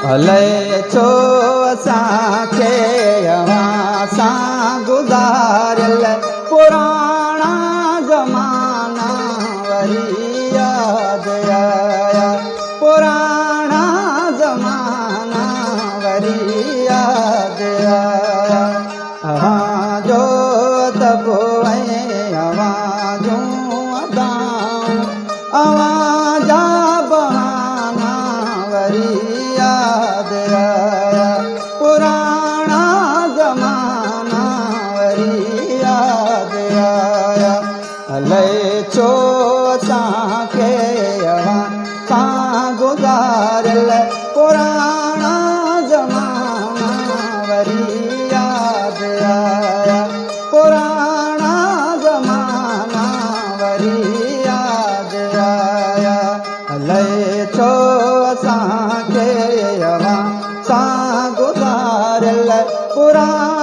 हले छो असांखे अवां सां गुज़ारियल पुराणा ज़माना वरी यादि आया, पुराणा ज़माना वरी यादि आया। अवां जो तबो ऐं अवां जूं अदाऊं, अवां जा बहाना वरी यादि आया, पुराणा ज़माना वरी यादि आया। हले छो असांखे अवां सां गुज़ारियल पुराणा ज़माना वरी यादि आया, पुराणा ज़माना वरी यादि आया। हले छो असांखे अवां सां गुज़ारियल पुराणा